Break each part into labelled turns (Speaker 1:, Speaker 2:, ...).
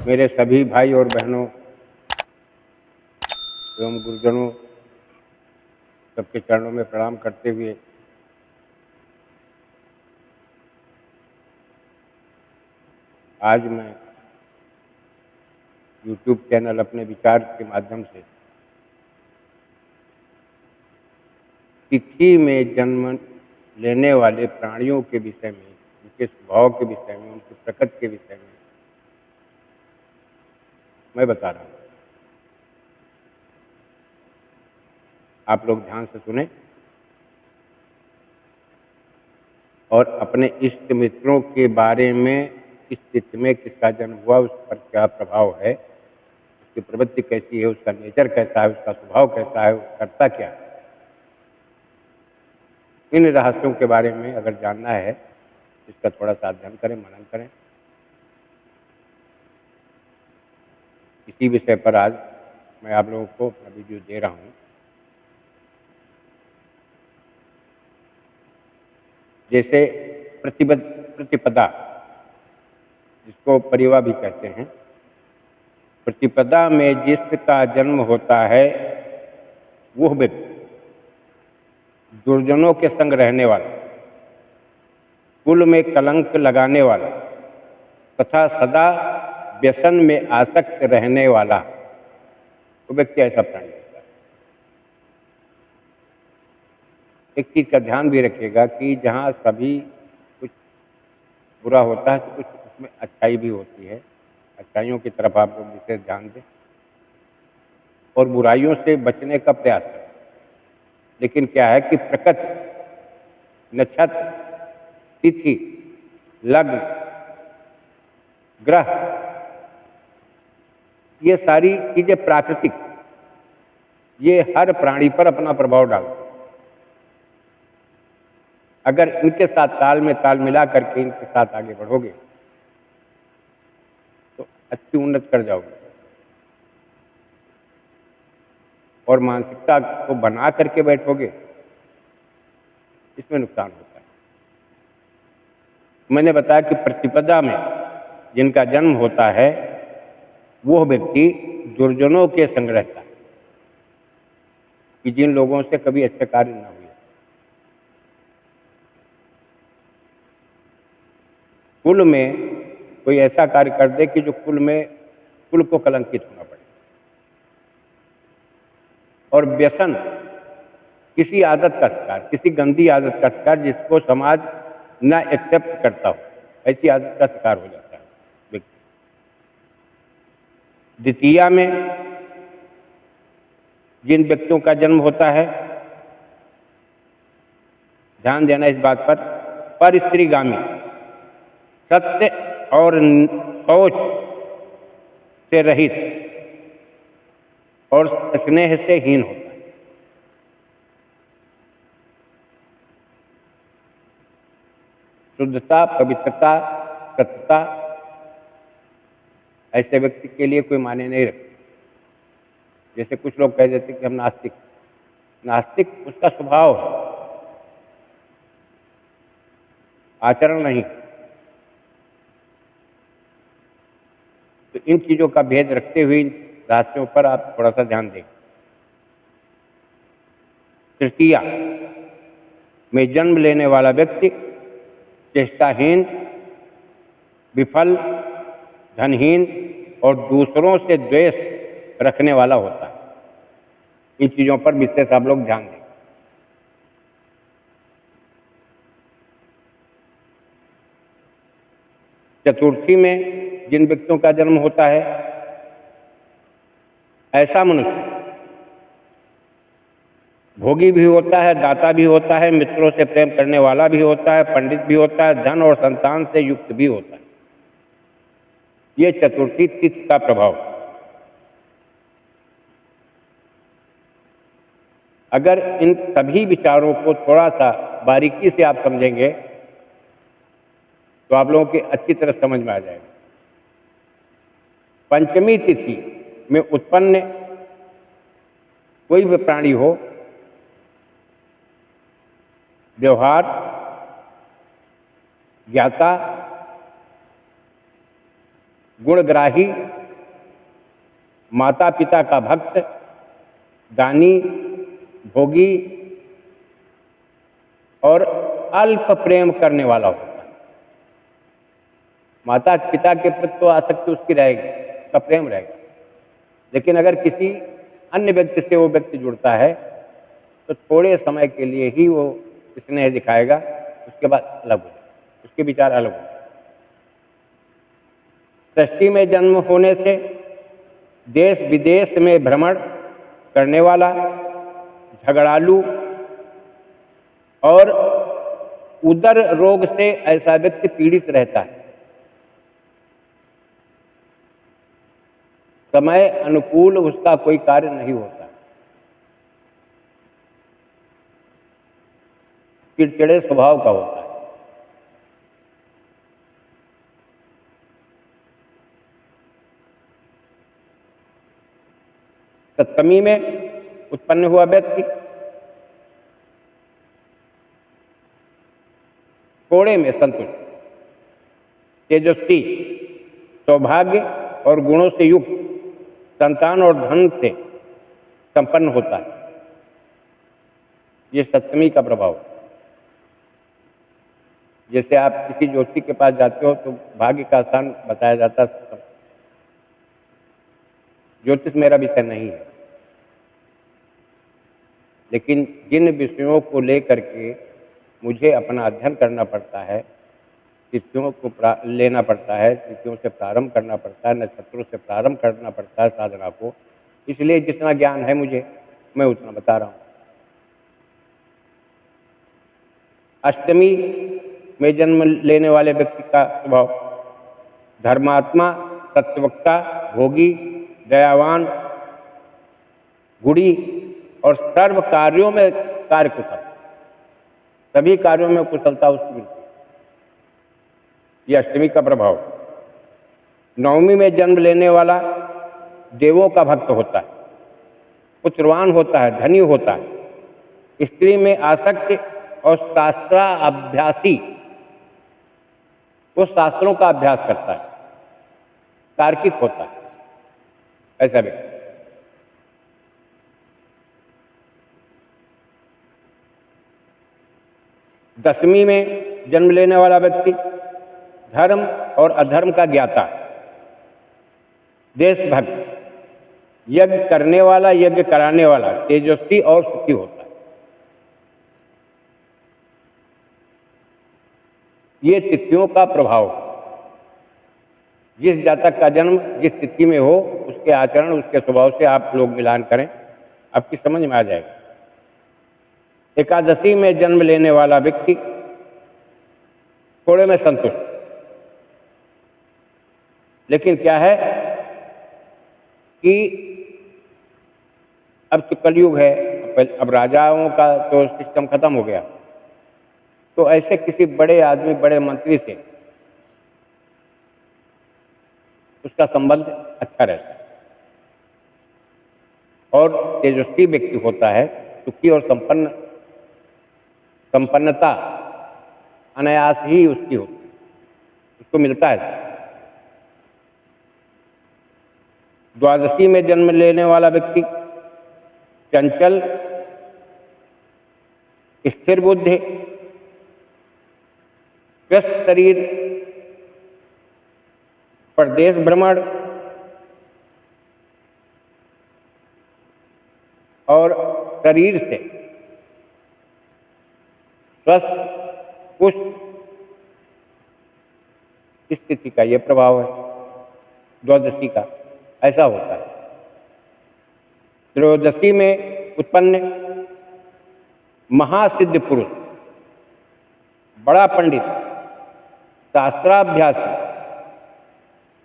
Speaker 1: मेरे सभी भाई और बहनों एवं गुरुजनों सबके चरणों में प्रणाम करते हुए आज मैं YouTube चैनल अपने विचार के माध्यम से तिथि में जन्म लेने वाले प्राणियों के विषय में, उनके स्वभाव के विषय में, उनकी प्रकृति के विषय में मैं बता रहा हूँ। आप लोग ध्यान से सुने और अपने इष्ट मित्रों के बारे में, इस तिथि में किसका जन्म हुआ, उस पर क्या प्रभाव है, उसकी प्रवृत्ति कैसी है, उसका नेचर कैसा है, उसका स्वभाव कैसा है, वो करता क्या है, इन रहस्यों के बारे में अगर जानना है इसका थोड़ा सा अध्ययन करें, मनन करें। इसी विषय पर आज मैं आप लोगों को अपना वीडियो दे रहा हूँ। जैसे प्रतिपदा, जिसको परिवा भी कहते हैं, प्रतिपदा में जिसका जन्म होता है वह व्यक्ति दुर्जनों के संग रहने वाला, कुल में कलंक लगाने वाला तथा सदा व्यसन में आसक्त रहने वाला वो व्यक्ति ऐसा प्राणी होता है। एक चीज का ध्यान भी रखिएगा कि जहाँ सभी कुछ बुरा होता है तो कुछ उसमें अच्छाई भी होती है। अच्छाइयों की तरफ आप लोग विशेष ध्यान दें और बुराइयों से बचने का प्रयास करें। लेकिन क्या है कि प्रकृति, नक्षत्र, तिथि, लग्न, ग्रह, ये सारी चीजें प्राकृतिक, ये हर प्राणी पर अपना प्रभाव डालती है। अगर इनके साथ ताल में ताल मिला करके इनके साथ आगे बढ़ोगे तो अच्छी उन्नति कर जाओगे और मानसिकता को बना करके बैठोगे, इसमें नुकसान होता है। मैंने बताया कि प्रतिपदा में जिनका जन्म होता है वह व्यक्ति दुर्जनों के संग रहता है, कि जिन लोगों से कभी अच्छे कार्य न हुए। कुल में कोई ऐसा कार्य कर दे कि जो कुल को कलंकित होना पड़े। और व्यसन, किसी आदत का शिकार, किसी गंदी आदत का शिकार जिसको समाज न एक्सेप्ट करता हो, ऐसी आदत का शिकार हो जाता है व्यक्ति। द्वितीया में जिन व्यक्तियों का जन्म होता है, ध्यान देना इस बात पर स्त्रीगामी, सत्य और शौच से रहित और स्नेह से हीन होता है। शुद्धता, पवित्रता, सत्यता ऐसे व्यक्ति के लिए कोई मायने नहीं रखती। जैसे कुछ लोग कह देते कि हम नास्तिक, नास्तिक उसका स्वभाव है, आचरण नहीं। तो इन चीजों का भेद रखते हुए इन राशियों पर आप थोड़ा सा ध्यान दें। तृतीया में जन्म लेने वाला व्यक्ति चेष्टाहीन, विफल, धनहीन और दूसरों से द्वेष रखने वाला होता है। इन चीजों पर विशेष आप लोग ध्यान दें। चतुर्थी में जिन व्यक्तियों का जन्म होता है, ऐसा मनुष्य भोगी भी होता है, दाता भी होता है, मित्रों से प्रेम करने वाला भी होता है, पंडित भी होता है, धन और संतान से युक्त भी होता है। ये चतुर्थी तिथि का प्रभाव। अगर इन सभी विचारों को थोड़ा सा बारीकी से आप समझेंगे तो आप लोगों की अच्छी तरह समझ में आ जाएगा। पंचमी तिथि में उत्पन्न कोई भी प्राणी हो, व्यवहार, ज्ञाता, गुणग्राही, माता पिता का भक्त, दानी, भोगी और अल्प प्रेम करने वाला होता है। माता पिता के प्रति तो आसक्ति उसकी रहेगी, उसका प्रेम रहेगा, लेकिन अगर किसी अन्य व्यक्ति से वो व्यक्ति जुड़ता है तो थोड़े समय के लिए ही वो स्नेह दिखाएगा, उसके बाद अलग हो जाएगा, उसके विचार अलग हो जाएंगे। सृष्टि में जन्म होने से देश विदेश में भ्रमण करने वाला, झगड़ालू और उदर रोग से ऐसा व्यक्ति पीड़ित रहता है। समय अनुकूल उसका कोई कार्य नहीं होता, चिड़चिड़े स्वभाव का होता है। सप्तमी में उत्पन्न हुआ व्यक्ति थोड़े में संतुष्ट, तेजस्वी, सौभाग्य और गुणों से युक्त, संतान और धन से संपन्न होता है। ये सप्तमी का प्रभाव है। जैसे आप किसी ज्योतिषी के पास जाते हो तो भाग्य का स्थान बताया जाता है। ज्योतिष मेरा विषय नहीं है, लेकिन जिन विषयों को लेकर के मुझे अपना अध्ययन करना पड़ता है, तिथियों को लेना पड़ता है, तिथियों से प्रारंभ करना पड़ता है, नक्षत्रों से प्रारंभ करना पड़ता है साधना को, इसलिए जितना ज्ञान है मुझे, मैं उतना बता रहा हूँ। अष्टमी में जन्म लेने वाले व्यक्ति का स्वभाव धर्मात्मा, सत्यवक्ता, भोगी, दयावान, गुणी और सर्व कार्यों में कार्य कुशल, सभी कार्यों में कुशलता उसकी मिलती है। यह अष्टमी का प्रभाव। नवमी में जन्म लेने वाला देवों का भक्त होता है, पुत्रवान होता है, धनी होता है, स्त्री में आसक्त और शास्त्राभ्यासी, वो शास्त्रों का अभ्यास करता है, तार्किक होता है ऐसा व्यक्ति। दशमी में जन्म लेने वाला व्यक्ति धर्म और अधर्म का ज्ञाता, देशभक्त, यज्ञ करने वाला, यज्ञ कराने वाला, तेजस्वी और सुखी होता है। ये तिथियों का प्रभाव। जिस जातक का जन्म जिस तिथि में हो, उसके आचरण, उसके स्वभाव से आप लोग मिलान करें, आपकी समझ में आ जाएगा। एकादशी में जन्म लेने वाला व्यक्ति थोड़े में संतुष्ट, लेकिन क्या है कि अब तो कलयुग है, अब राजाओं का तो सिस्टम खत्म हो गया, तो ऐसे किसी बड़े आदमी, बड़े मंत्री से उसका संबंध अच्छा रहता है और तेजस्वी व्यक्ति होता है, सुखी और संपन्नता अनायास ही उसकी होती है, उसको मिलता है। द्वादशी में जन्म लेने वाला व्यक्ति चंचल, स्थिर बुद्धि, व्यस्त शरीर, प्रदेश भ्रमण और शरीर से स्वस्थ पुष्ट स्थिति का यह प्रभाव है द्वादशी का, ऐसा होता है। त्रयोदशी में उत्पन्न महासिद्ध पुरुष, बड़ा पंडित, शास्त्राभ्यासी,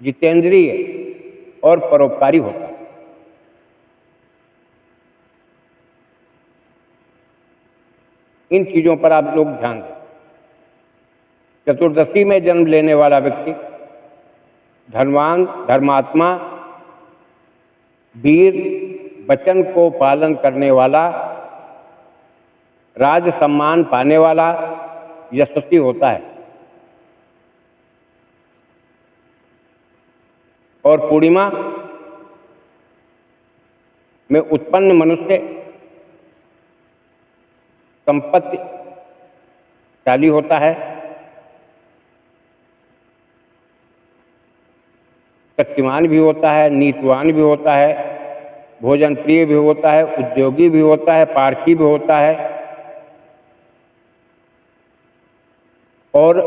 Speaker 1: जितेंद्रिय और परोपकारी होता है। इन चीजों पर आप लोग ध्यान दें। चतुर्दशी में जन्म लेने वाला व्यक्ति धनवान, धर्मात्मा, वीर, वचन को पालन करने वाला, राज सम्मान पाने वाला, यशस्वी होता है। और पूर्णिमा में उत्पन्न मनुष्य संपत्तिशाली होता है, शक्तिमान भी होता है, नीतिवान भी होता है, भोजन प्रिय भी होता है, उद्योगी भी होता है, पारखी भी होता है, और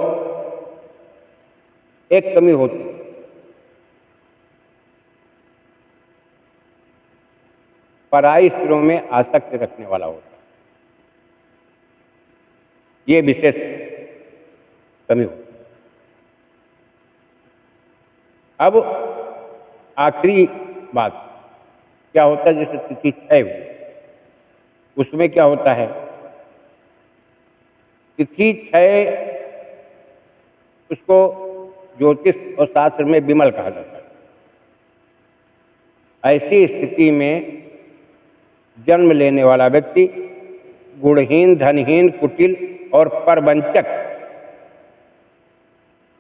Speaker 1: एक कमी होती है, पराई स्त्रियों में आसक्ति रखने वाला होता है। ये विशेष कमी होती है। अब आखिरी बात क्या होता है, जैसे तिथि क्षय हुई, उसमें क्या होता है, तिथि क्षय उसको ज्योतिष और शास्त्र में विमल कहा जाता है। ऐसी स्थिति में जन्म लेने वाला व्यक्ति गुणहीन, धनहीन, कुटिल और परवंचक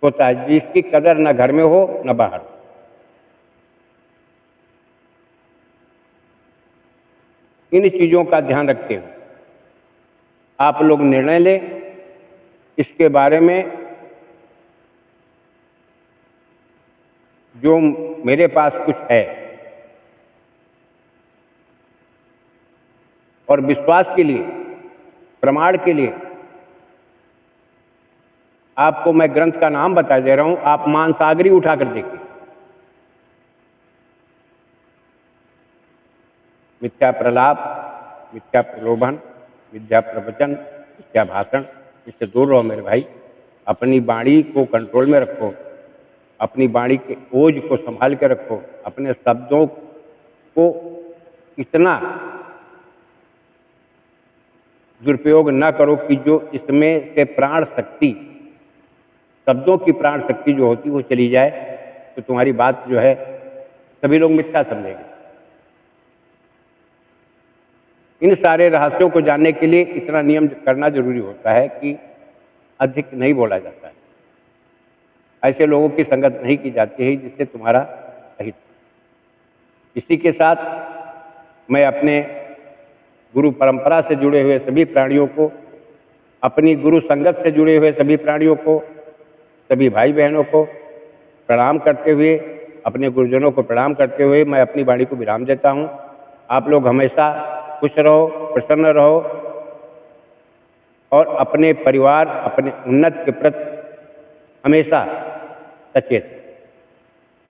Speaker 1: होता है, जिसकी कदर न घर में हो न बाहर। इन चीजों का ध्यान रखते हुए आप लोग निर्णय लें इसके बारे में। जो मेरे पास कुछ है और विश्वास के लिए, प्रमाण के लिए आपको मैं ग्रंथ का नाम बता दे रहा हूं, आप मानसागरी उठाकर देखिए। मिथ्या प्रलाप, मिथ्या प्रलोभन, मिथ्या प्रवचन, मिथ्या भाषण, इससे दूर रहो मेरे भाई। अपनी वाणी को कंट्रोल में रखो, अपनी वाणी के ओज को संभाल के रखो, अपने शब्दों को इतना दुरुपयोग न करो कि जो इसमें से प्राण शक्ति, शब्दों की प्राण शक्ति जो होती वो चली जाए, तो तुम्हारी बात जो है सभी लोग मिथ्या समझेंगे। इन सारे रहस्यों को जानने के लिए इतना नियम करना जरूरी होता है कि अधिक नहीं बोला जाता है, ऐसे लोगों की संगत नहीं की जाती है जिससे तुम्हारा अहित। इसी के साथ मैं अपने गुरु परंपरा से जुड़े हुए सभी प्राणियों को, अपनी गुरु संगत से जुड़े हुए सभी प्राणियों को, सभी भाई बहनों को प्रणाम करते हुए, अपने गुरुजनों को प्रणाम करते हुए मैं अपनी वाणी को विराम देता हूँ। आप लोग हमेशा खुश रहो, प्रसन्न रहो और अपने परिवार, अपने उन्नति के प्रति हमेशा सचेत।